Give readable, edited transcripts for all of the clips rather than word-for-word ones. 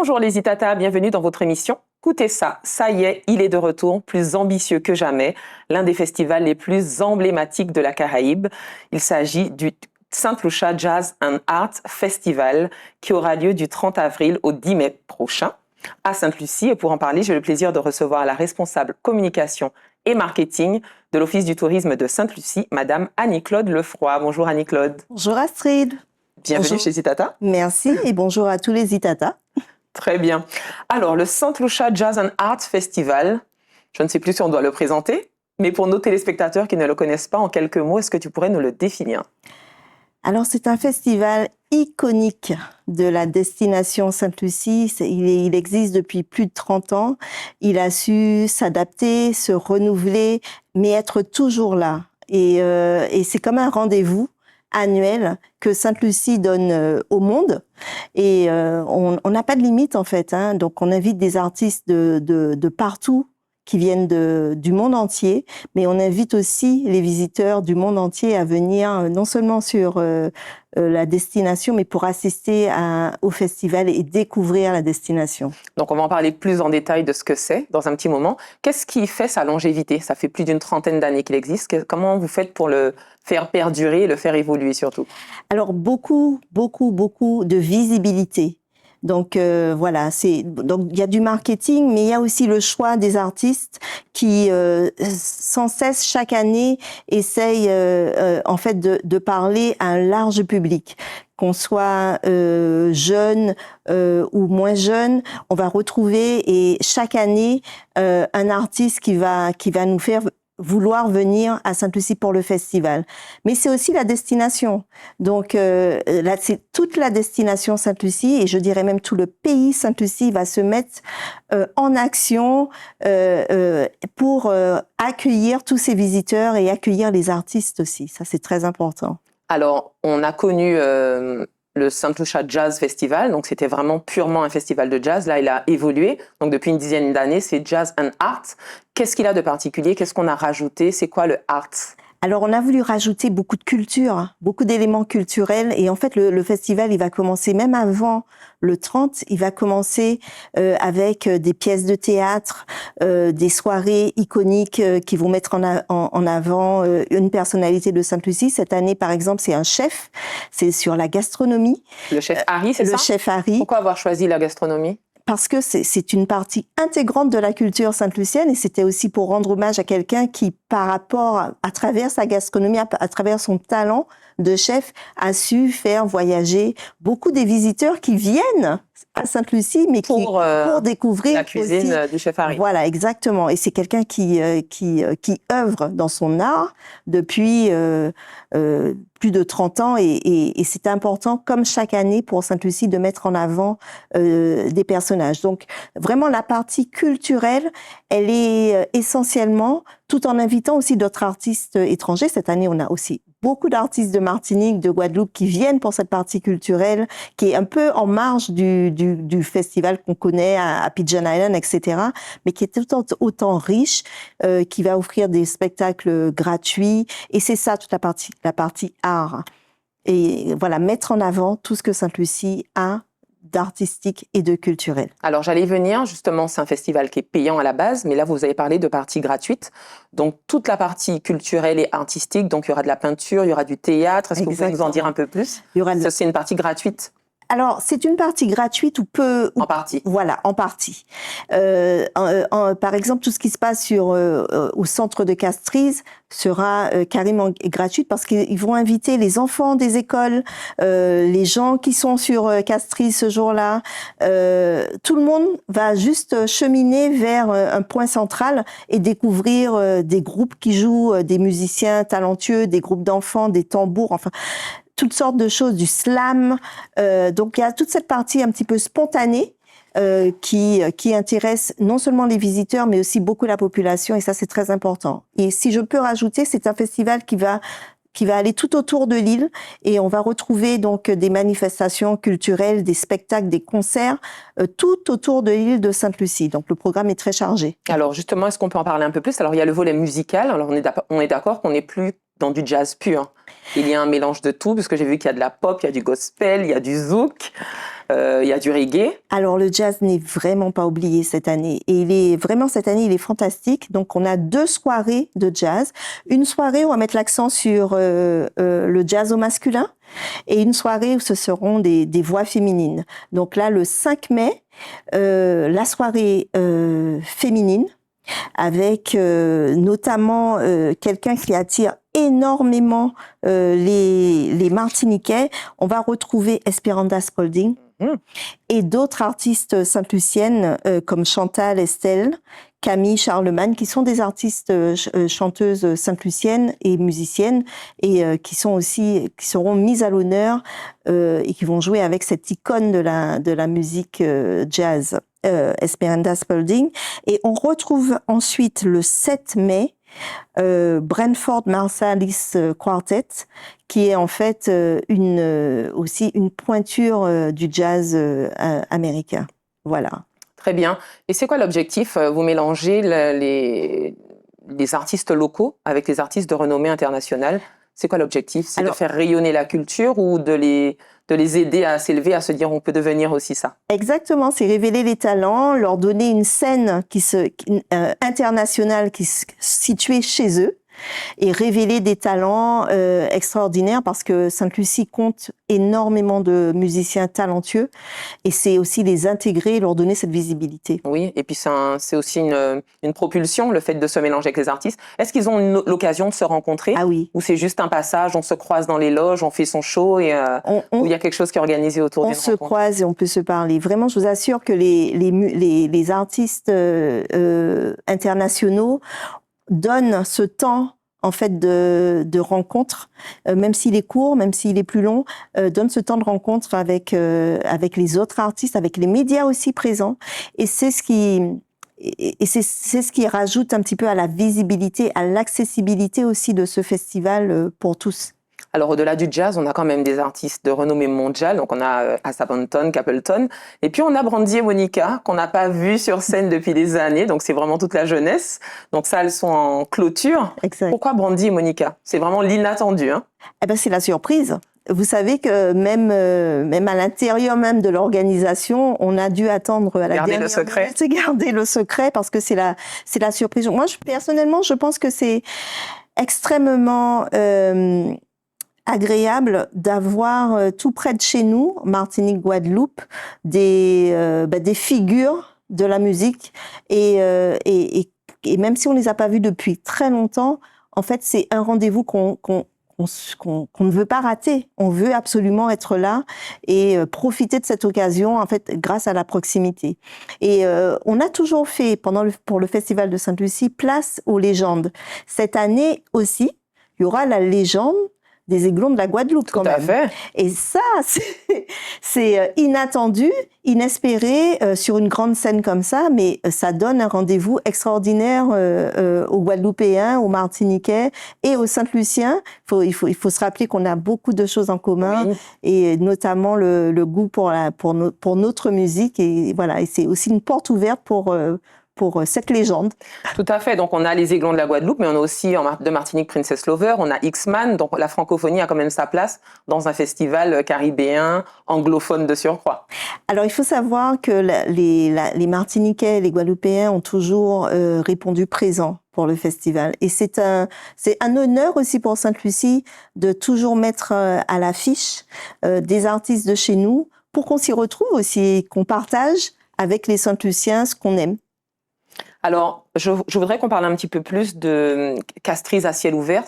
Bonjour les Itata, bienvenue dans votre émission. Écoutez ça, ça y est, il est de retour, plus ambitieux que jamais, l'un des festivals les plus emblématiques de la Caraïbe. Il s'agit du St. Lucia Jazz and Art Festival qui aura lieu du 30 avril au 10 mai prochain à Sainte-Lucie. Et pour en parler, j'ai le plaisir de recevoir la responsable communication et marketing de l'Office du tourisme de Sainte-Lucie, Madame Annie-Claude Lefroy. Bonjour Annie-Claude. Bonjour Astrid. Bienvenue Bonjour. chez Itata. Merci et bonjour à tous les Itata. Très bien. Alors, le St. Lucia Jazz and Art Festival, je ne sais plus si on doit le présenter, mais pour nos téléspectateurs qui ne le connaissent pas, en quelques mots, est-ce que tu pourrais nous le définir? Alors, c'est un festival iconique de la destination Sainte-Lucie. Il existe depuis plus de 30 ans. Il a su s'adapter, se renouveler, mais être toujours là. Et c'est comme un rendez-vous annuel que Sainte-Lucie donne au monde. Et on n'a pas de limite, en fait. Donc, on invite des artistes de partout qui viennent du monde entier, mais on invite aussi les visiteurs du monde entier à venir non seulement sur la destination, mais pour assister au festival et découvrir la destination. Donc, on va en parler plus en détail de ce que c'est dans un petit moment. Qu'est-ce qui fait sa longévité? Ça fait plus d'une trentaine d'années qu'il existe. Comment vous faites pour le faire perdurer et le faire évoluer surtout? Alors, beaucoup de visibilité. Donc voilà, donc il y a du marketing, mais il y a aussi le choix des artistes qui sans cesse chaque année essayent en fait de parler à un large public. Qu'on soit jeune ou moins jeune, on va retrouver et chaque année un artiste qui va nous faire vouloir venir à Sainte-Lucie pour le festival. Mais c'est aussi la destination. Donc là, c'est toute la destination Sainte-Lucie et je dirais même tout le pays Sainte-Lucie va se mettre en action pour accueillir tous ces visiteurs et accueillir les artistes aussi. Ça, c'est très important. Alors, on a connu le St. Lucia Jazz Festival, donc c'était vraiment purement un festival de jazz. Là, il a évolué. Donc, depuis une dizaine d'années, c'est Jazz and Art. Qu'est-ce qu'il a de particulier? Qu'est-ce qu'on a rajouté? C'est quoi le art? Alors, on a voulu rajouter beaucoup de culture, beaucoup d'éléments culturels. Et en fait, le festival, il va commencer même avant le 30. Il va commencer avec des pièces de théâtre, des soirées iconiques qui vont mettre en avant une personnalité de Sainte-Lucie. Cette année, par exemple, c'est un chef. C'est sur la gastronomie. Le chef Harry, c'est ça? Le chef Harry. Pourquoi avoir choisi la gastronomie? Parce que c'est une partie intégrante de la culture sainte-lucienne et c'était aussi pour rendre hommage à quelqu'un qui, par rapport à travers sa gastronomie, à travers son talent de chef, a su faire voyager beaucoup des visiteurs qui viennent à Sainte-Lucie, mais pour découvrir la cuisine aussi, du chef Harry. Voilà, exactement. Et c'est quelqu'un qui œuvre dans son art depuis plus de 30 ans et c'est important, comme chaque année pour Sainte-Lucie, de mettre en avant des personnages. Donc, vraiment, la partie culturelle, elle est essentiellement, tout en invitant aussi d'autres artistes étrangers. Cette année, on a aussi beaucoup d'artistes de Martinique, de Guadeloupe qui viennent pour cette partie culturelle, qui est un peu en marge du festival qu'on connaît à Pigeon Island, etc., mais qui est tout autant riche, qui va offrir des spectacles gratuits. Et c'est ça, toute la partie art. Et voilà, mettre en avant tout ce que Sainte-Lucie a d'artistique et de culturel. Alors, j'allais y venir, justement, c'est un festival qui est payant à la base, mais là, vous avez parlé de partie gratuite. Donc, toute la partie culturelle et artistique, donc il y aura de la peinture, il y aura du théâtre. Est-ce que vous pouvez nous en dire un peu plus? C'est une partie gratuite? Alors, c'est une partie gratuite ou peu... En partie. Voilà, en partie. Par exemple, tout ce qui se passe au centre de Castries sera carrément gratuit parce qu'ils vont inviter les enfants des écoles, les gens qui sont sur Castries ce jour-là. Tout le monde va juste cheminer vers un point central et découvrir des groupes qui jouent, des musiciens talentueux, des groupes d'enfants, des tambours, enfin... toutes sortes de choses, du slam. Donc, il y a toute cette partie un petit peu spontanée qui intéresse non seulement les visiteurs, mais aussi beaucoup la population, et ça, c'est très important. Et si je peux rajouter, c'est un festival qui va aller tout autour de l'île, et on va retrouver donc des manifestations culturelles, des spectacles, des concerts, tout autour de l'île de Sainte-Lucie. Donc, le programme est très chargé. Alors, justement, est-ce qu'on peut en parler un peu plus? Alors, il y a le volet musical. Alors, on est d'accord qu'on n'est plus dans du jazz pur. Il y a un mélange de tout, parce que j'ai vu qu'il y a de la pop, il y a du gospel, il y a du zouk, il y a du reggae. Alors le jazz n'est vraiment pas oublié cette année. Et cette année, il est fantastique. Donc on a 2 soirées de jazz. Une soirée où on va mettre l'accent sur le jazz au masculin. Et une soirée où ce seront des voix féminines. Donc là, le 5 mai, la soirée féminine, avec notamment quelqu'un qui attire énormément les Martiniquais. On va retrouver Esperanza Spalding et d'autres artistes sainte-luciennes comme Chantal Estelle, Camille Charlemagne, qui sont des artistes chanteuses sainte-luciennes et musiciennes et qui seront mises à l'honneur et qui vont jouer avec cette icône de la musique jazz, Esperanza Spalding. Et on retrouve ensuite le 7 mai Brentford Marsalis Quartet, qui est en fait aussi une pointure du jazz américain. Voilà. Très bien. Et c'est quoi l'objectif? Vous mélangez les artistes locaux avec les artistes de renommée internationale. C'est quoi l'objectif? C'est de faire rayonner la culture ou de les aider à s'élever, à se dire on peut devenir aussi ça? Exactement, c'est révéler les talents, leur donner une scène internationale qui se située chez eux et révéler des talents extraordinaires parce que Sainte-Lucie compte énormément de musiciens talentueux et c'est aussi les intégrer et leur donner cette visibilité. Oui, et puis c'est aussi une propulsion, le fait de se mélanger avec les artistes. Est-ce qu'ils ont l'occasion de se rencontrer? Ah oui. Ou c'est juste un passage, on se croise dans les loges, on fait son show et où il y a quelque chose qui est organisé autour d'une rencontre? On se croise et on peut se parler. Vraiment, je vous assure que les artistes internationaux donnent ce temps en fait de rencontre, même s'il est court, même s'il est plus long, donne ce temps de rencontre avec les autres artistes, avec les médias aussi présents. Et c'est ce qui rajoute un petit peu à la visibilité, à l'accessibilité aussi de ce festival pour tous. Alors, au-delà du jazz, on a quand même des artistes de renommée mondiale. Donc, on a Asa Bonton, Capleton. Et puis, on a Brandy et Monica, qu'on n'a pas vu sur scène depuis des années. Donc, c'est vraiment toute la jeunesse. Donc, ça, elles sont en clôture. Exact. Pourquoi Brandy et Monica? C'est vraiment l'inattendu, hein? Eh ben, c'est la surprise. Vous savez que même à l'intérieur même de l'organisation, on a dû attendre à la dernière minute, garder le secret parce que c'est la surprise. Moi, personnellement, je pense que c'est extrêmement agréable d'avoir tout près de chez nous, Martinique, Guadeloupe, des figures de la musique et même si on les a pas vues depuis très longtemps, en fait, c'est un rendez-vous qu'on ne veut pas rater. On veut absolument être là et profiter de cette occasion, en fait, grâce à la proximité. Et on a toujours fait, pour le Festival de Sainte-Lucie, place aux légendes. Cette année aussi, il y aura la légende des Aiglons de la Guadeloupe quand même. Tout à fait. Et ça, c'est inattendu, inespéré sur une grande scène comme ça, mais ça donne un rendez-vous extraordinaire aux Guadeloupéens, aux Martiniquais et aux Saint-Luciens. Il faut se rappeler qu'on a beaucoup de choses en commun, oui, et notamment le goût pour notre musique. Et voilà, et c'est aussi une porte ouverte pour cette légende. Tout à fait. Donc, on a les Aiglons de la Guadeloupe, mais on a aussi de Martinique Princess Lover, on a X-Man. Donc, la francophonie a quand même sa place dans un festival caribéen, anglophone de surcroît. Alors, il faut savoir que les Martiniquais et les Guadeloupéens ont toujours répondu présent pour le festival. Et c'est un honneur aussi pour Sainte-Lucie de toujours mettre à l'affiche des artistes de chez nous pour qu'on s'y retrouve aussi, qu'on partage avec les Sainte-Luciens ce qu'on aime. Alors, je voudrais qu'on parle un petit peu plus de Castries à ciel ouvert,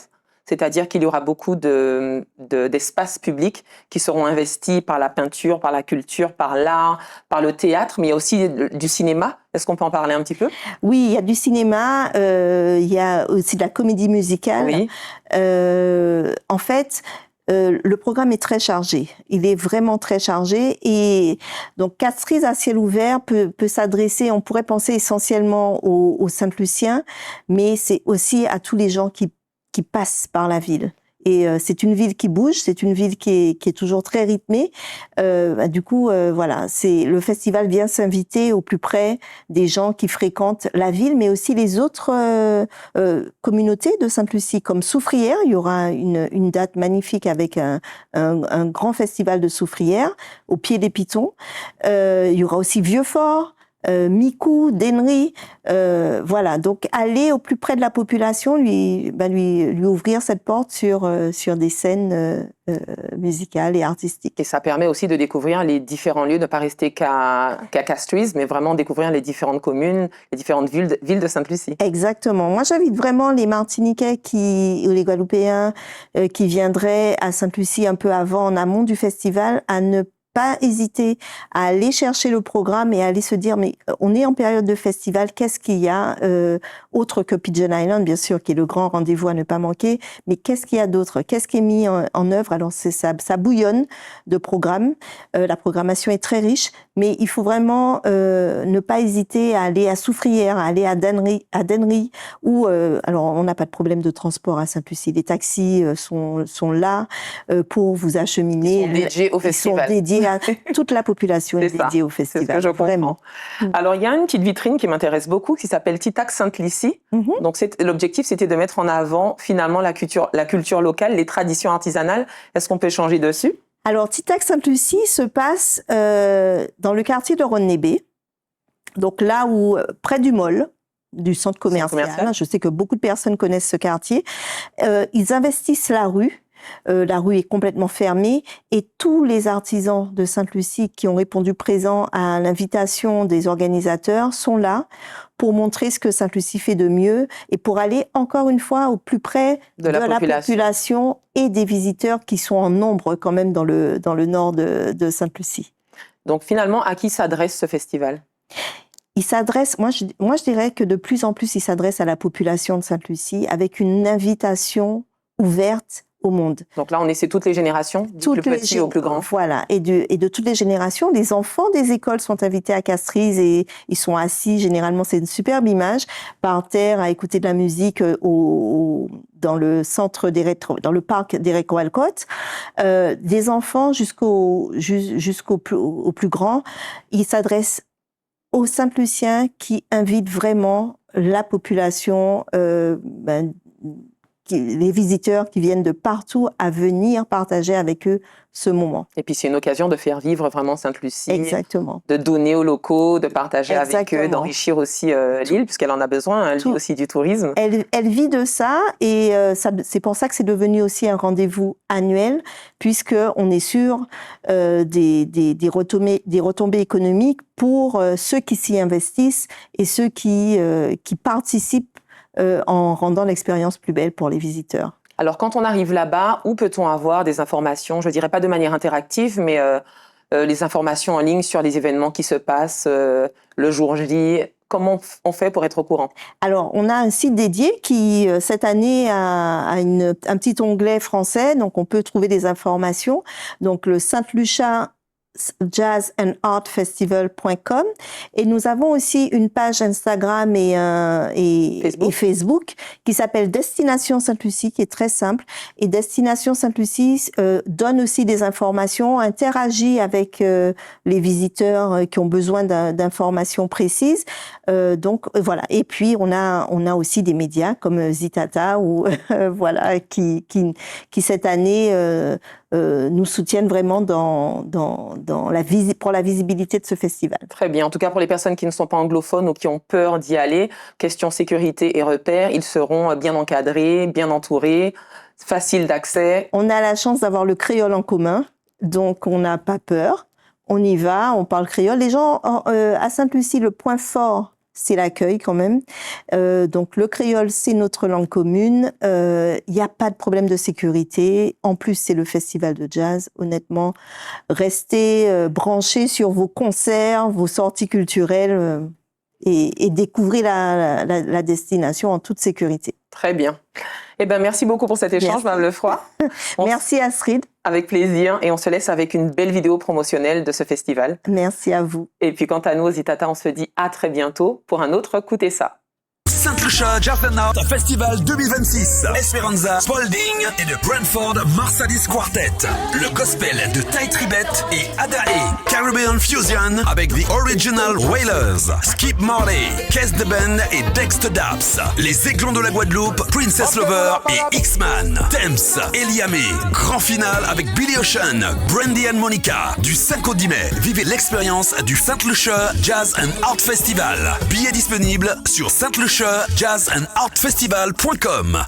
c'est-à-dire qu'il y aura beaucoup d'espaces publics qui seront investis par la peinture, par la culture, par l'art, par le théâtre, mais il y a aussi du cinéma. Est-ce qu'on peut en parler un petit peu? Oui, il y a du cinéma, il y a aussi de la comédie musicale. Oui. En fait, le programme est très chargé. Il est vraiment très chargé. Et donc, Castries à ciel ouvert peut s'adresser, on pourrait penser essentiellement aux Saint-Luciens, mais c'est aussi à tous les gens qui passent par la ville, Et c'est une ville qui bouge, c'est une ville qui est toujours très rythmée. Du coup, voilà, le festival vient s'inviter au plus près des gens qui fréquentent la ville, mais aussi les autres communautés de Sainte-Lucie, comme Soufrière. Il y aura une date magnifique avec un grand festival de Soufrière au pied des Pitons. Il y aura aussi Vieux-Fort. Micou, Dennery, voilà. Donc aller au plus près de la population, lui ouvrir cette porte sur des scènes musicales et artistiques. Et ça permet aussi de découvrir les différents lieux, de ne pas rester qu'à Castries, mais vraiment découvrir les différentes communes, les différentes villes de Sainte-Lucie. Exactement. Moi, j'invite vraiment les Martiniquais ou les Guadeloupéens qui viendraient à Sainte-Lucie un peu avant, en amont du festival, à ne pas hésiter à aller chercher le programme et à aller se dire, mais on est en période de festival, qu'est-ce qu'il y a autre que Pigeon Island, bien sûr, qui est le grand rendez-vous à ne pas manquer, mais qu'est-ce qu'il y a d'autre? Qu'est-ce qui est mis en œuvre? Alors, ça bouillonne de programmes. La programmation est très riche, mais il faut vraiment ne pas hésiter à aller à Soufrière, à aller à Dennery, où, alors, on n'a pas de problème de transport à Sainte-Lucie. Les taxis sont là pour vous acheminer. Ils sont dédiés au festival. Ils sont dédiés toute la population est dédiée au festival. C'est ce que je comprends. Vraiment. Alors, il y a une petite vitrine qui m'intéresse beaucoup qui s'appelle Titac Sainte-Lucie. Donc, l'objectif, c'était de mettre en avant finalement la culture locale, les traditions artisanales. Est-ce qu'on peut échanger dessus? Alors, Titac Sainte-Lucie se passe dans le quartier de Ronnebé. Donc là où, près du mall, du centre commercial. Je sais que beaucoup de personnes connaissent ce quartier. Ils investissent la rue. La rue est complètement fermée et tous les artisans de Sainte-Lucie qui ont répondu présent à l'invitation des organisateurs sont là pour montrer ce que Sainte-Lucie fait de mieux et pour aller encore une fois au plus près de la population et des visiteurs qui sont en nombre quand même dans le nord de Sainte-Lucie. Donc finalement, à qui s'adresse ce festival ? Il s'adresse, moi je dirais que de plus en plus il s'adresse à la population de Sainte-Lucie avec une invitation ouverte au monde. Donc là, c'est toutes les générations, du plus petit au plus grand. Voilà, et de toutes les générations. Les enfants des écoles sont invités à Castries et ils sont assis, généralement, c'est une superbe image, par terre, à écouter de la musique dans le centre dans le parc des Réco-Alcotte. Des enfants jusqu'au plus grand. Ils s'adressent aux Sainte-Luciens qui invitent vraiment la population, les visiteurs qui viennent de partout à venir partager avec eux ce moment. Et puis c'est une occasion de faire vivre vraiment Sainte-Lucie. Exactement. De donner aux locaux, de partager avec eux, d'enrichir aussi l'île, puisqu'elle en a besoin, l'île aussi du tourisme. Elle vit de ça et c'est pour ça que c'est devenu aussi un rendez-vous annuel, puisqu'on est sûr des retombées économiques pour ceux qui s'y investissent et ceux qui participent en rendant l'expérience plus belle pour les visiteurs. Alors, quand on arrive là-bas, où peut-on avoir des informations, je ne dirais pas de manière interactive, mais les informations en ligne sur les événements qui se passent le jour J? Comment on fait pour être au courant? Alors, on a un site dédié qui, cette année, a un petit onglet français, donc on peut trouver des informations. Donc, le Saint-Lucia jazzandartfestival.com et nous avons aussi une page Instagram et Facebook qui s'appelle Destination Sainte-Lucie, qui est très simple. Et Destination Sainte-Lucie donne aussi des informations, interagit avec les visiteurs qui ont besoin d'informations précises. Donc voilà. Et puis on a aussi des médias comme Zitata ou voilà qui cette année nous soutiennent vraiment pour la visibilité de ce festival. Très bien. En tout cas, pour les personnes qui ne sont pas anglophones ou qui ont peur d'y aller, question sécurité et repères, ils seront bien encadrés, bien entourés, faciles d'accès. On a la chance d'avoir le créole en commun, donc on n'a pas peur. On y va, on parle créole. Les gens à Sainte-Lucie, le point fort, c'est l'accueil quand même. Donc le créole, c'est notre langue commune. Il n'y a pas de problème de sécurité. En plus, c'est le festival de jazz. Honnêtement, restez branchés sur vos concerts, vos sorties culturelles et découvrez la destination en toute sécurité. Très bien. Eh ben, merci beaucoup pour cet échange, Mme Lefroy. Merci Astrid. Avec plaisir. Et on se laisse avec une belle vidéo promotionnelle de ce festival. Merci à vous. Et puis quant à nous, Zitata, on se dit à très bientôt pour un autre Écoutez ça. Saint-Lucia Jazz and Art Festival 2026. Esperanza Spalding et de Brentford Marsalis Quartet. Le gospel de Ty Tribbett et Adae. Caribbean Fusion avec The Original Wailers. Skip Marley, Kes the Band et Dexter Daps. Les Aiglons de la Guadeloupe, Princess Lover et X-Man. Thames, Eliamé. Grand final avec Billy Ocean, Brandy and Monica. Du 5 au 10 mai, vivez l'expérience du Saint-Lucia Jazz and Art Festival. Billets disponibles sur saintluciajazzandartfestival.com.